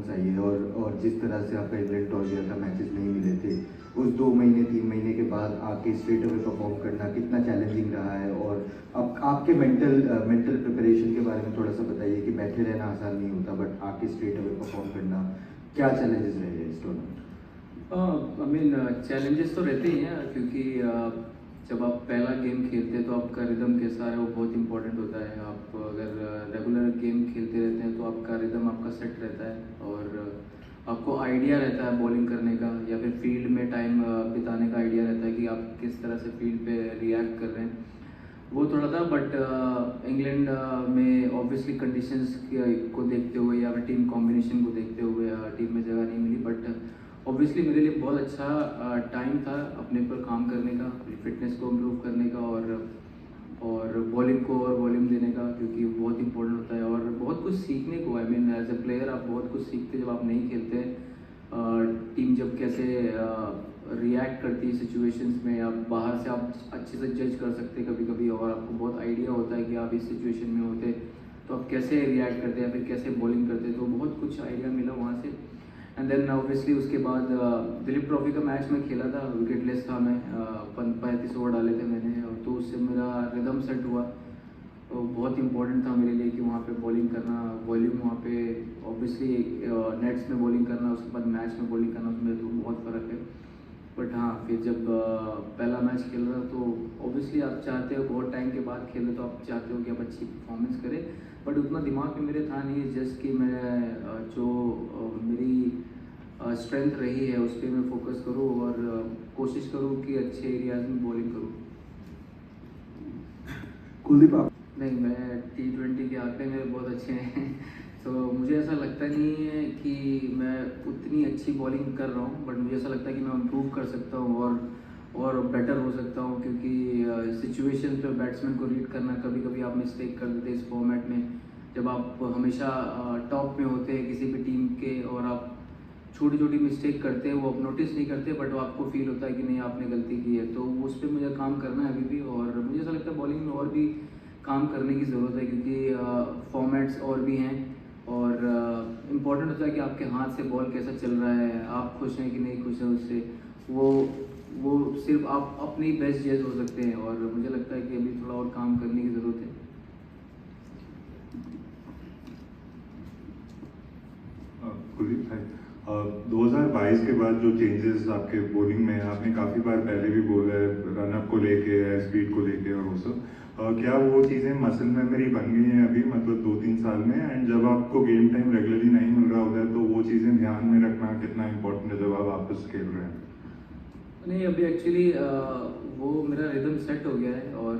Performance आई है और जिस तरह से आपका इंग्लैंड टॉस गया था, मैचेस नहीं मिले थे, उस 2 महीने 3 महीने के बाद आके स्ट्रेट अवे परफॉर्म करना कितना चैलेंजिंग रहा है? और अब आपके मेंटल प्रिपरेशन के बारे में थोड़ा सा बताइए कि बैठे रहना आसान नहीं होता, बट आके स्ट्रेट अवे परफॉर्म करना क्या चैलेंजेस रहे हैं इस टूर्नामेंट? आई मीन चैलेंजेस तो रहते ही हैं, क्योंकि जब आप पहला गेम खेलते हैं तो आपका रिदम कैसा है वो बहुत इंपॉर्टेंट होता है। आप अगर रेगुलर गेम खेलते रहते हैं तो आपका रिदम आपका सेट रहता है और आपको आइडिया रहता है बॉलिंग करने का या फिर फील्ड में टाइम बिताने का आइडिया रहता है कि आप किस तरह से फील्ड पे रिएक्ट कर रहे हैं। वो थोड़ा था, बट इंग्लैंड में ऑब्वियसली कंडीशंस को देखते हुए या फिर टीम कॉम्बिनेशन को देखते हुए टीम में जगह नहीं मिली, बट ऑब्वियसली मेरे लिए बहुत अच्छा टाइम था अपने पर काम करने का, अपनी फिटनेस को इम्प्रूव करने का और बॉलिंग को और वॉल्यूम देने का, क्योंकि बहुत इंपॉर्टेंट होता है और बहुत कुछ सीखने को। I mean as a player आप बहुत कुछ सीखते जब आप नहीं खेलते। टीम जब कैसे रिएक्ट करती है सिचुएशंस में, आप बाहर से आप अच्छे से जज कर सकते हैं कभी कभी, और आपको बहुत आइडिया होता है कि आप इस सिचुएशन में होते तो आप कैसे रिएक्ट करते हैं या फिर कैसे बॉलिंग करते, तो बहुत कुछ आइडिया मिला वहाँ से। एंड देन ऑब्वियसली उसके बाद दिलीप ट्रॉफी का मैच मैं खेला था, विकेटलेस था मैं, 35 ओवर डाले थे मैंने, और तो उससे मेरा रिदम सेट हुआ। तो बहुत इंपॉर्टेंट था मेरे लिए कि वहाँ पे बॉलिंग करना, वॉल्यूम वहाँ पे ऑब्वियसली नेट्स में बॉलिंग करना, उसके बाद मैच में बॉलिंग करना, उसमें तो बहुत फ़र्क है। बट हाँ, फिर जब पहला मैच खेल रहा तो ऑब्वियसली आप चाहते हो, बहुत टाइम के बाद खेल रहे तो आप चाहते हो कि आप अच्छी परफॉर्मेंस करें, बट उतना दिमाग में मेरे था नहीं। जस्ट कि मैं जो मेरी स्ट्रेंथ रही है उस पर मैं फोकस करूँ और कोशिश करूँ कि अच्छे एरियाज में बॉलिंग करूँ। कुलदीप आप? नहीं, मैं T20 के आंकड़े मेरे बहुत अच्छे हैं तो मुझे ऐसा लगता नहीं है कि मैं उतनी अच्छी बॉलिंग कर रहा हूँ, बट मुझे ऐसा लगता है कि मैं इम्प्रूव कर सकता हूँ और बेटर हो सकता हूँ, क्योंकि सिचुएशन पे बैट्समैन को रीड करना, कभी कभी आप मिस्टेक कर देते हैं इस फॉर्मेट में। जब आप हमेशा टॉप में होते हैं किसी भी टीम के और आप छोटी छोटी मिस्टेक करते हैं, वो आप नोटिस नहीं करते, बट वो आपको फील होता है कि नहीं आपने गलती की है, तो उस पर मुझे काम करना है अभी भी। और मुझे ऐसा लगता है बॉलिंग में और भी काम करने की ज़रूरत है, क्योंकि फॉर्मेट्स और भी हैं और इम्पॉर्टेंट होता है कि आपके हाथ से बॉल कैसा चल रहा है, आप खुश हैं कि नहीं खुश हैं उससे। वो सिर्फ आप अपनी बेस्ट जज हो सकते हैं, और मुझे लगता है कि अभी थोड़ा और काम करने की ज़रूरत है। कुलदीप भाई, 2022 के बाद जो चेंजेस आपके बॉलिंग में, आपने काफ़ी बार पहले भी बोला है रनअप को लेके, स्पीड को लेके और वो सब, क्या वो चीज़ें मसल मेमोरी बन गई हैं अभी, मतलब 2-3 साल में? एंड जब आपको गेम टाइम रेगुलरली नहीं मिल रहा होता है तो वो चीज़ें ध्यान में रखना कितना इंपॉर्टेंट है जब आप वापस खेल रहे हैं? नहीं, अभी एक्चुअली वो मेरा रिदम सेट हो गया है और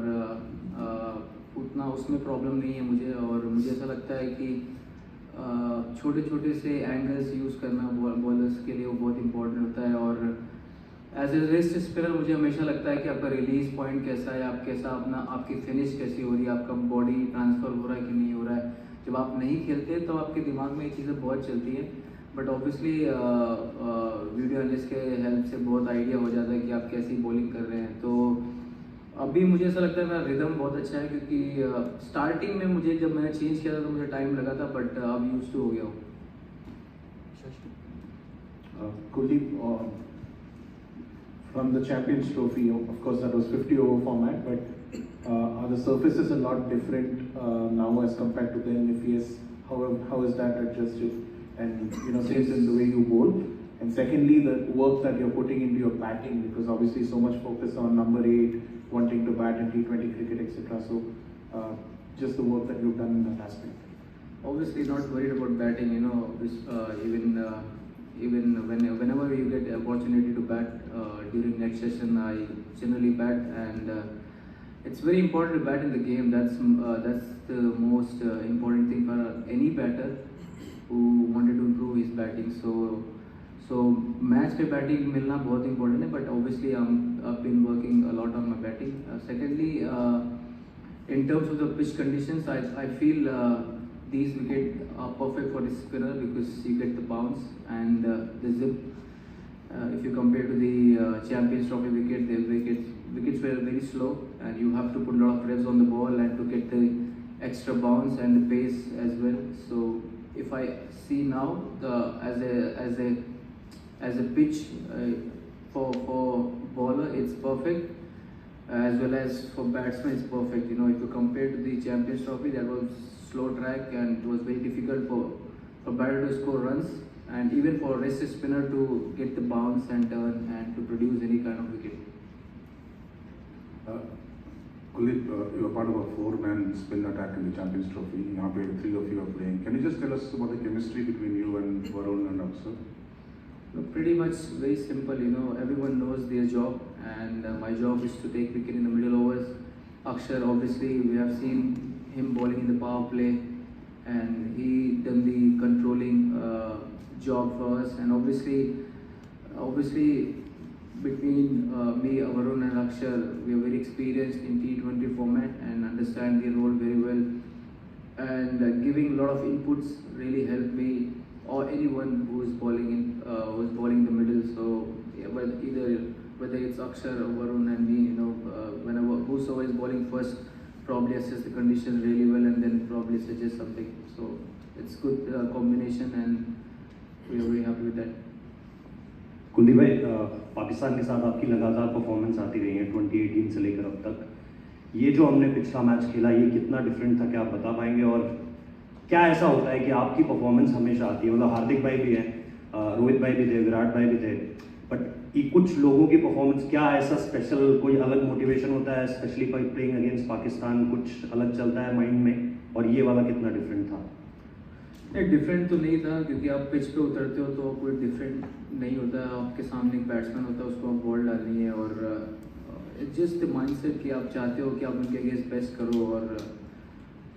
उतना उसमें प्रॉब्लम नहीं है मुझे। और मुझे ऐसा लगता है कि छोटे छोटे से एंगल्स यूज़ करना बॉलर्स के लिए वो बहुत इंपॉर्टेंट होता है। और एज ए रेस्ट स्पिनर मुझे हमेशा लगता है कि आपका रिलीज पॉइंट कैसा है, आप कैसा अपना आपकी फिनिश कैसी हो रही है, आपका बॉडी ट्रांसफ़र हो रहा है कि नहीं हो रहा है। जब आप नहीं खेलते तो आपके दिमाग में ये चीज़ें बहुत चलती हैं, बट ऑब्वियसली वीडियो एनालिस्ट के हेल्प से बहुत आइडिया हो जाता है कि आप कैसी बॉलिंग कर रहे हैं। तो अभी मुझे ऐसा लगता है मेरा रिदम बहुत अच्छा है, क्योंकि स्टार्टिंग में मुझे जब मैंने चेंज किया था तो मुझे टाइम लगा था, बट अब यूज टू हो गया हूँ। Kuldeep, from the Champions Trophy, of course that was 50 over format, but are the surfaces a lot different now as compared to then? If yes, how is that adjusted? And since in the way you bowl, and secondly the work that you're putting into your batting, because obviously so much focus on number 8 wanting to bat in T20 cricket, etc. So just the work that you've done in that aspect. Obviously not worried about batting, even whenever you get the opportunity to bat during next session, I generally bat, and it's very important to bat in the game. That's the most important thing for any batter who wanted to improve his batting. So match पे batting मिलना बहुत important है, but obviously I've been working a lot on my batting. Secondly, in terms of the pitch conditions, I feel these wickets are perfect for the spinner because you get the bounce and the zip. If you compare to the Champions Trophy wicket, the wickets were very slow, and you have to put a lot of revs on the ball and to get the extra bounce and the pace as well. So if I see now as a pitch for bowler, it's perfect. As well as for batsmen, it's perfect. You know, if you compare to the Champions Trophy, that was slow track and it was very difficult for batter to score runs, and even for wrist spinner to get the bounce and turn and to produce any kind of wicket. Kuldeep, you are part of a 4-man spin attack in the Champions Trophy. यहाँ पे 3 of you are playing. Can you just tell us about the chemistry between you and Varun and Akshar? Pretty much very simple, you know, everyone knows their job, and my job is to take wicket in the middle overs. Akshar, obviously, we have seen him bowling in the power play, and he done the controlling job for us. And obviously, between me, Varun and Akshar, we are very experienced in T20 format and understand their role very well. And giving a lot of inputs really helped me, or anyone who is bowling in the middle. So yeah, whether it's Akshar or Varun and me, you know, whenever whosoever is bowling first probably assess the conditions really well and then probably suggest something. So it's good combination, and we are very happy with that. Kuldeep भाई, पाकिस्तान के साथ आपकी लगातार performance आती रही है 2018 से लेकर अब तक। ये जो हमने पिछला मैच खेला, ये कितना डिफरेंट था, क्या आप बता पाएंगे? और क्या ऐसा होता है कि आपकी परफॉर्मेंस हमेशा आती है? मतलब हार्दिक भाई भी हैं, रोहित भाई भी थे, विराट भाई भी थे, बट कुछ लोगों की परफॉर्मेंस, क्या ऐसा स्पेशल कोई अलग मोटिवेशन होता है, स्पेशली प्लेइंग अगेंस्ट पाकिस्तान, कुछ अलग चलता है माइंड में? और ये वाला कितना डिफरेंट था? डिफरेंट तो नहीं था, क्योंकि आप पिच पे उतरते हो तो कोई डिफरेंट नहीं होता है। आपके सामने एक बैट्समैन होता है, उसको आप बॉल डालनी है, और इट्स जस्ट माइंडसेट कि आप चाहते हो कि आप उनके अगेंस्ट बेस्ट करो, और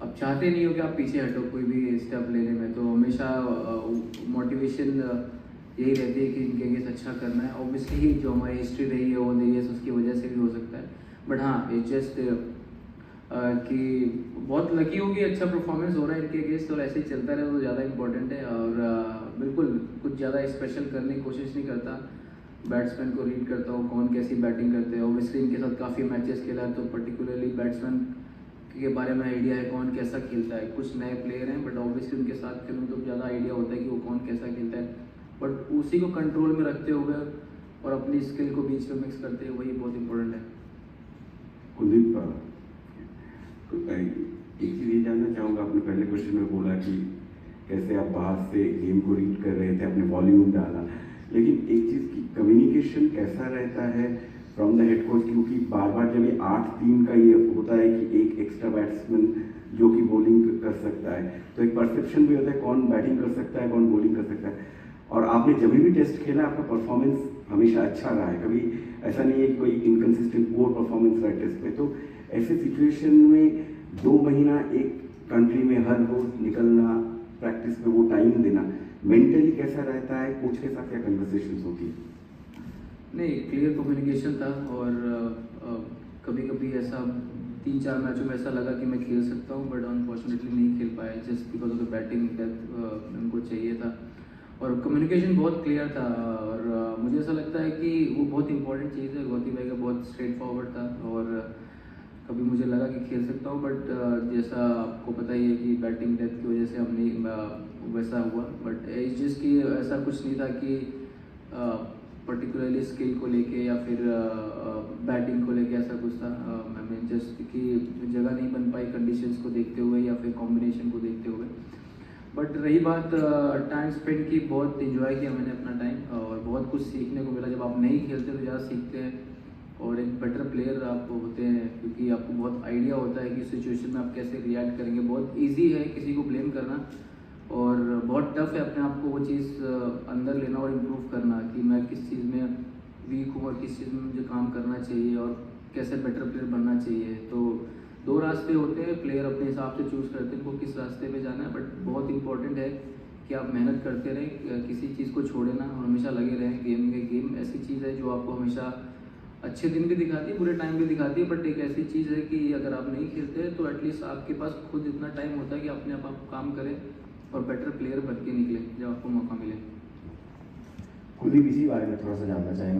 आप चाहते नहीं हो कि आप पीछे हटो कोई भी स्टेप लेने में। तो हमेशा मोटिवेशन यही रहती है कि इनके अगेंस्ट अच्छा करना है। ऑब्वियसली जो हमारी हिस्ट्री रही है वो नहीं है, उसकी वजह से भी हो सकता है, बट हाँ, इट्स जस्ट कि बहुत लकी हो कि अच्छा परफॉर्मेंस हो रहा है इनके अगेंस्ट, और ऐसे ही चलता रहे तो ज़्यादा इंपॉर्टेंट है। और बिल्कुल कुछ ज़्यादा स्पेशल करने की कोशिश नहीं करता, बैट्समैन को रीड करता हूँ कौन कैसी बैटिंग करते हैं। ऑब्वियसली इनके साथ काफ़ी मैचेस खेला है, तो पर्टिकुलरली बैट्समैन के बारे में आइडिया है कौन कैसा खेलता है। कुछ नए प्लेयर हैं, बट ऑब्वियसली उनके साथ खेलूँ तो ज़्यादा आइडिया होता है कि वो कौन कैसा खेलता है, बट उसी को कंट्रोल में रखते हुए और अपनी स्किल को बीच में मिक्स करते हुए, वही बहुत इंपॉर्टेंट है। कुलदीप, एक चीज़ ये जानना चाहूँगा, आपने पहले क्वेश्चन में बोला कि कैसे आप बाहर से गेम को रीड कर रहे थे, अपने वॉल्यूम डाला, लेकिन एक चीज़ की कम्युनिकेशन कैसा रहता है फ्रॉम द हेड कोच? क्योंकि बार बार जब ये 8-3 का ये होता है कि एक एक्स्ट्रा बैट्समैन जो कि बॉलिंग कर सकता है, तो एक परसेप्शन भी होता है कौन बैटिंग कर सकता है, कौन बॉलिंग कर सकता है। और आपने जब भी टेस्ट खेला, आपका परफॉर्मेंस हमेशा अच्छा रहा है, कभी ऐसा नहीं है कि कोई इनकन्सिस्टेंट पोर परफॉर्मेंस रहा टेस्ट पे। तो ऐसे सिचुएशन में 2 महीना एक कंट्री में हर रोज निकलना, प्रैक्टिस पे वो टाइम देना, मेंटली कैसा रहता है? कोच के साथ क्या कन्वर्सेशंस होती है? नहीं, क्लियर कम्युनिकेशन था, और कभी कभी ऐसा 3-4 मैचों में ऐसा लगा कि मैं खेल सकता हूँ, बट अनफॉर्चुनेटली नहीं खेल पाया, just because of the batting depth उनको चाहिए था। और कम्युनिकेशन बहुत क्लियर था, और मुझे ऐसा लगता है कि वो बहुत इंपॉर्टेंट चीज़ है। गौती भाई का बहुत स्ट्रेट फॉरवर्ड था, और कभी मुझे लगा कि खेल सकता हूँ, बट जैसा आपको पता ही है कि बैटिंग डेप्थ की वजह से हम नहीं वैसा हुआ। बट जिसकी ऐसा कुछ नहीं था कि पर्टिकुलरली स्किल को लेके या फिर बैटिंग को लेके ऐसा कुछ था। मैं जस्ट कि जगह नहीं बन पाई कंडीशंस को देखते हुए या फिर कॉम्बिनेशन को देखते हुए। बट रही बात टाइम स्पेंड की, बहुत इन्जॉय किया मैंने अपना टाइम, और बहुत कुछ सीखने को मिला। जब आप नहीं खेलते तो ज़्यादा सीखते हैं, और एक बेटर प्लेयर आप होते हैं, क्योंकि आपको बहुत आइडिया होता है कि सिचुएशन में आप कैसे रिएक्ट करेंगे। बहुत ईजी है किसी को ब्लेम करना, और बहुत टफ है अपने आप को वो चीज़ अंदर लेना और इम्प्रूव करना कि मैं किस चीज़ में वीक हूँ और किस चीज़ में मुझे काम करना चाहिए और कैसे बेटर प्लेयर बनना चाहिए। तो 2 रास्ते होते हैं, प्लेयर अपने हिसाब से चूज़ करते हैं उनको किस रास्ते पे जाना है, बट बहुत इंपॉर्टेंट है कि आप मेहनत करते रहें, किसी चीज़ को छोड़े ना, और हमेशा लगे रहें। गेम ऐसी चीज़ है जो आपको हमेशा अच्छे दिन भी दिखाती है, बुरे टाइम भी दिखाती है, बट एक ऐसी चीज़ है कि अगर आप नहीं खेलते तो एटलीस्ट आपके पास खुद इतना टाइम होता है कि अपने आप काम करें और बेटर प्लेयर बन के निकले जब आपको मौका मिले। कुलदीप, इसी बारे में थोड़ा सा जानना चाहेंगे।